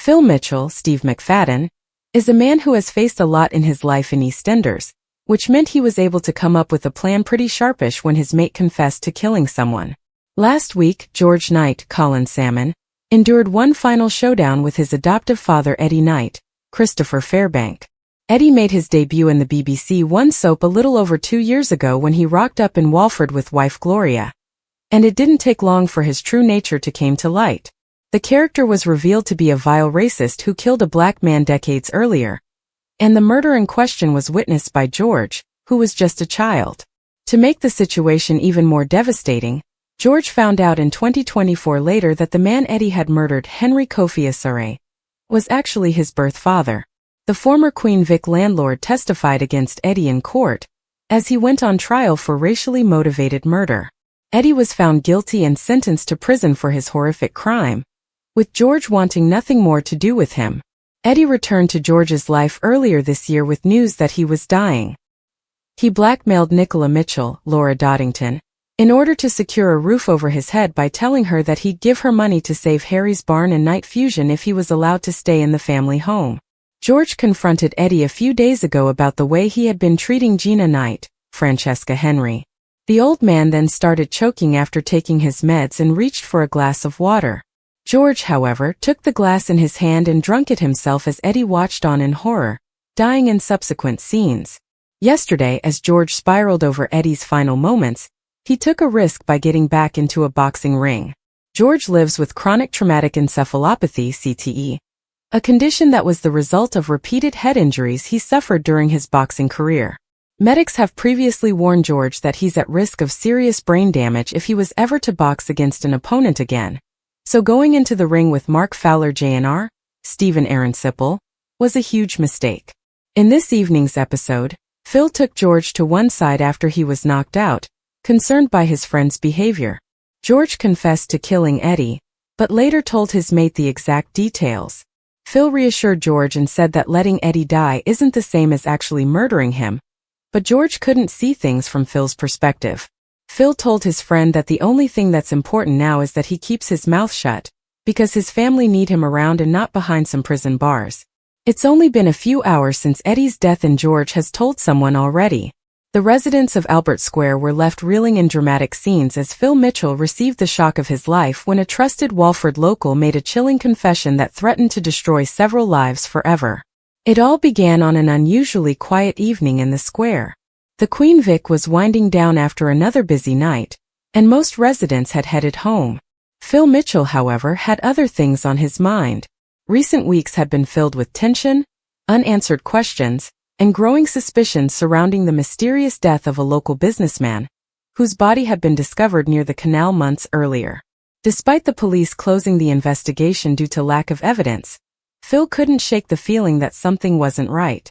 Phil Mitchell, Steve McFadden, is a man who has faced a lot in his life in EastEnders, which meant he was able to come up with a plan pretty sharpish when his mate confessed to killing someone. Last week, George Knight, Colin Salmon, endured one final showdown with his adoptive father Eddie Knight, Christopher Fairbank. Eddie made his debut in the BBC One soap a little over 2 years ago when he rocked up in Walford with wife Gloria. And it didn't take long for his true nature to come to light. The character was revealed to be a vile racist who killed a black man decades earlier. And the murder in question was witnessed by George, who was just a child. To make the situation even more devastating, George found out in 2024 later that the man Eddie had murdered, Henry Kofi Asare, was actually his birth father. The former Queen Vic landlord testified against Eddie in court, as he went on trial for racially motivated murder. Eddie was found guilty and sentenced to prison for his horrific crime, with George wanting nothing more to do with him. Eddie returned to George's life earlier this year with news that he was dying. He blackmailed Nicola Mitchell, Laura Doddington, in order to secure a roof over his head by telling her that he'd give her money to save Harry's barn and night fusion if he was allowed to stay in the family home. George confronted Eddie a few days ago about the way he had been treating Gina Knight, Francesca Henry. The old man then started choking after taking his meds and reached for a glass of water. George, however, took the glass in his hand and drank it himself as Eddie watched on in horror, dying in subsequent scenes. Yesterday, as George spiraled over Eddie's final moments, he took a risk by getting back into a boxing ring. George lives with chronic traumatic encephalopathy, CTE, a condition that was the result of repeated head injuries he suffered during his boxing career. Medics have previously warned George that he's at risk of serious brain damage if he was ever to box against an opponent again. So going into the ring with Mark Fowler Jr., Stephen Aaron Sipple, was a huge mistake. In this evening's episode, Phil took George to one side after he was knocked out, concerned by his friend's behavior. George confessed to killing Eddie, but later told his mate the exact details. Phil reassured George and said that letting Eddie die isn't the same as actually murdering him, but George couldn't see things from Phil's perspective. Phil told his friend that the only thing that's important now is that he keeps his mouth shut, because his family need him around and not behind some prison bars. It's only been a few hours since Eddie's death and George has told someone already. The residents of Albert Square were left reeling in dramatic scenes as Phil Mitchell received the shock of his life when a trusted Walford local made a chilling confession that threatened to destroy several lives forever. It all began on an unusually quiet evening in the square. The Queen Vic was winding down after another busy night, and most residents had headed home. Phil Mitchell, however, had other things on his mind. Recent weeks had been filled with tension, unanswered questions, and growing suspicions surrounding the mysterious death of a local businessman, whose body had been discovered near the canal months earlier. Despite the police closing the investigation due to lack of evidence, Phil couldn't shake the feeling that something wasn't right.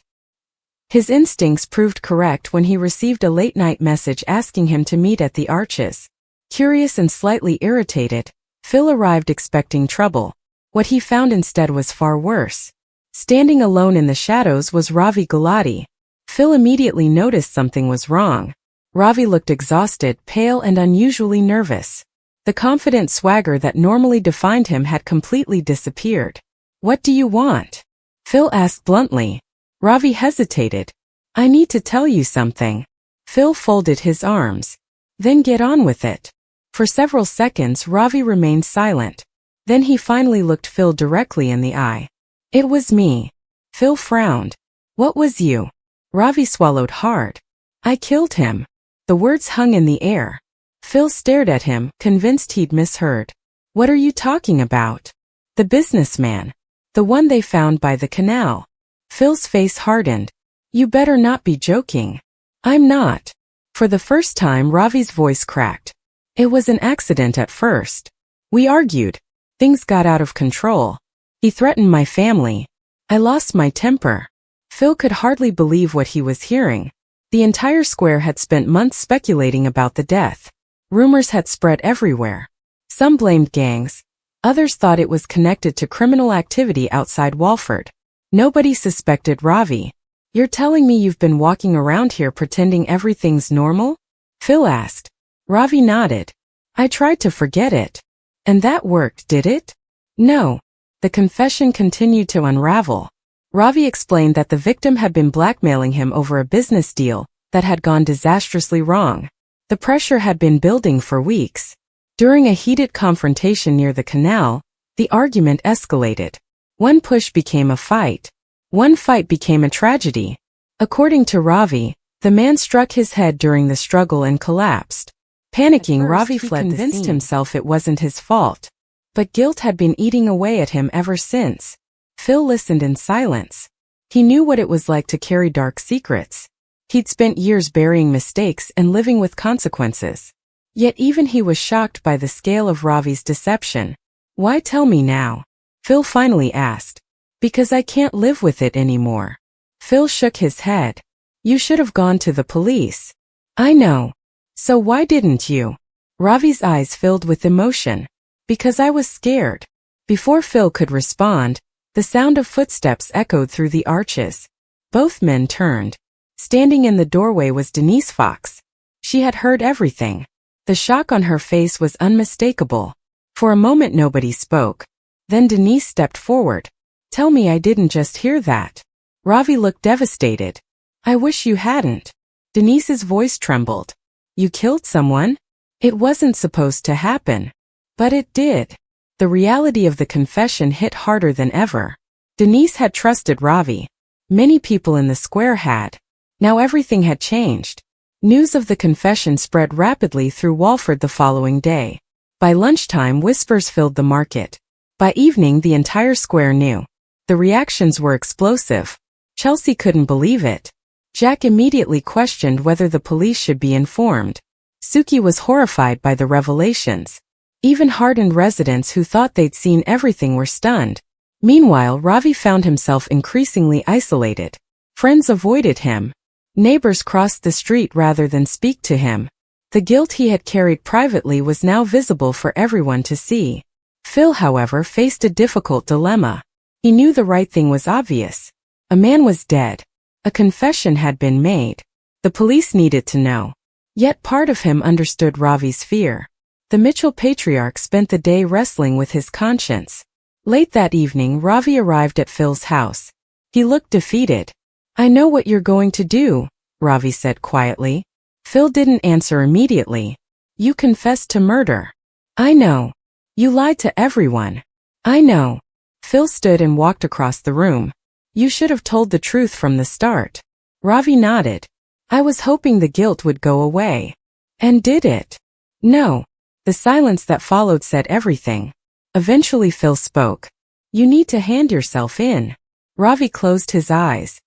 His instincts proved correct when he received a late-night message asking him to meet at the Arches. Curious and slightly irritated, Phil arrived expecting trouble. What he found instead was far worse. Standing alone in the shadows was Ravi Gulati. Phil immediately noticed something was wrong. Ravi looked exhausted, pale, and unusually nervous. The confident swagger that normally defined him had completely disappeared. "What do you want?" Phil asked bluntly. Ravi hesitated. "I need to tell you something." Phil folded his arms. "Then get on with it." For several seconds Ravi remained silent. Then he finally looked Phil directly in the eye. "It was me." Phil frowned. "What was you?" Ravi swallowed hard. "I killed him." The words hung in the air. Phil stared at him, convinced he'd misheard. "What are you talking about?" "The businessman. The one they found by the canal." Phil's face hardened. "You better not be joking." "I'm not." For the first time Ravi's voice cracked. "It was an accident at first. We argued. Things got out of control. He threatened my family. I lost my temper." Phil could hardly believe what he was hearing. The entire square had spent months speculating about the death. Rumors had spread everywhere. Some blamed gangs. Others thought it was connected to criminal activity outside Walford. Nobody suspected Ravi. "You're telling me you've been walking around here pretending everything's normal?" Phil asked. Ravi nodded. "I tried to forget it." "And that worked, did it?" "No. The confession continued to unravel. Ravi explained that the victim had been blackmailing him over a business deal that had gone disastrously wrong. The pressure had been building for weeks. During a heated confrontation near the canal, the argument escalated. One push became a fight. One fight became a tragedy. According to Ravi, the man struck his head during the struggle and collapsed. Panicking, Ravi fled, convinced himself it wasn't his fault. But guilt had been eating away at him ever since. Phil listened in silence. He knew what it was like to carry dark secrets. He'd spent years burying mistakes and living with consequences. Yet even he was shocked by the scale of Ravi's deception. "Why tell me now?" Phil finally asked. "Because I can't live with it anymore." Phil shook his head. "You should have gone to the police." "I know. So why didn't you?" Ravi's eyes filled with emotion. "Because I was scared." Before Phil could respond, the sound of footsteps echoed through the arches. Both men turned. Standing in the doorway was Denise Fox. She had heard everything. The shock on her face was unmistakable. For a moment nobody spoke. Then Denise stepped forward. "Tell me I didn't just hear that." Ravi looked devastated. "I wish you hadn't." Denise's voice trembled. "You killed someone? It wasn't supposed to happen." But it did. The reality of the confession hit harder than ever. Denise had trusted Ravi. Many people in the square had. Now everything had changed. News of the confession spread rapidly through Walford the following day. By lunchtime, whispers filled the market. By evening, the entire square knew. The reactions were explosive. Chelsea couldn't believe it. Jack immediately questioned whether the police should be informed. Suki was horrified by the revelations. Even hardened residents who thought they'd seen everything were stunned. Meanwhile, Ravi found himself increasingly isolated. Friends avoided him. Neighbors crossed the street rather than speak to him. The guilt he had carried privately was now visible for everyone to see. Phil, however, faced a difficult dilemma. He knew the right thing was obvious. A man was dead. A confession had been made. The police needed to know. Yet part of him understood Ravi's fear. The Mitchell patriarch spent the day wrestling with his conscience. Late that evening, Ravi arrived at Phil's house. He looked defeated. "I know what you're going to do," Ravi said quietly. Phil didn't answer immediately. "You confessed to murder." "I know. You lied to everyone." "I know." Phil stood and walked across the room. "You should have told the truth from the start." Ravi nodded. "I was hoping the guilt would go away." "And did it?" "No." The silence that followed said everything. Eventually Phil spoke. "You need to hand yourself in." Ravi closed his eyes.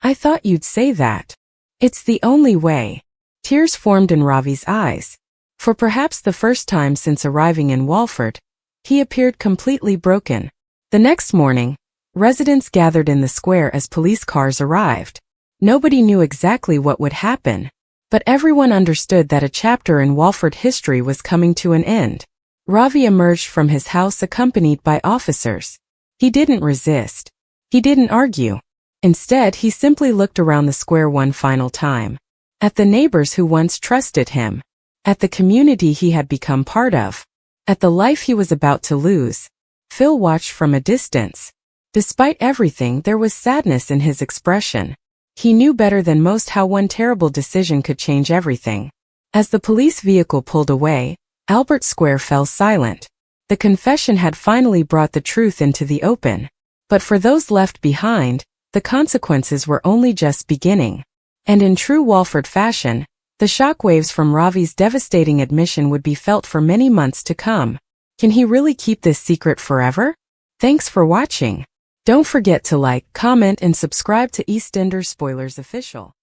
"I thought you'd say that." "It's the only way." Tears formed in Ravi's eyes. For perhaps the first time since arriving in Walford, he appeared completely broken. The next morning, residents gathered in the square as police cars arrived. Nobody knew exactly what would happen. But everyone understood that a chapter in Walford history was coming to an end. Ravi emerged from his house accompanied by officers. He didn't resist. He didn't argue. Instead, he simply looked around the square one final time. At the neighbors who once trusted him. At the community he had become part of. At the life he was about to lose. Phil watched from a distance. Despite everything, there was sadness in his expression. He knew better than most how one terrible decision could change everything. As the police vehicle pulled away, Albert Square fell silent. The confession had finally brought the truth into the open. But for those left behind, the consequences were only just beginning. And in true Walford fashion, the shockwaves from Ravi's devastating admission would be felt for many months to come. Can he really keep this secret forever? Thanks for watching. Don't forget to like, comment, and subscribe to EastEnders Spoilers Official.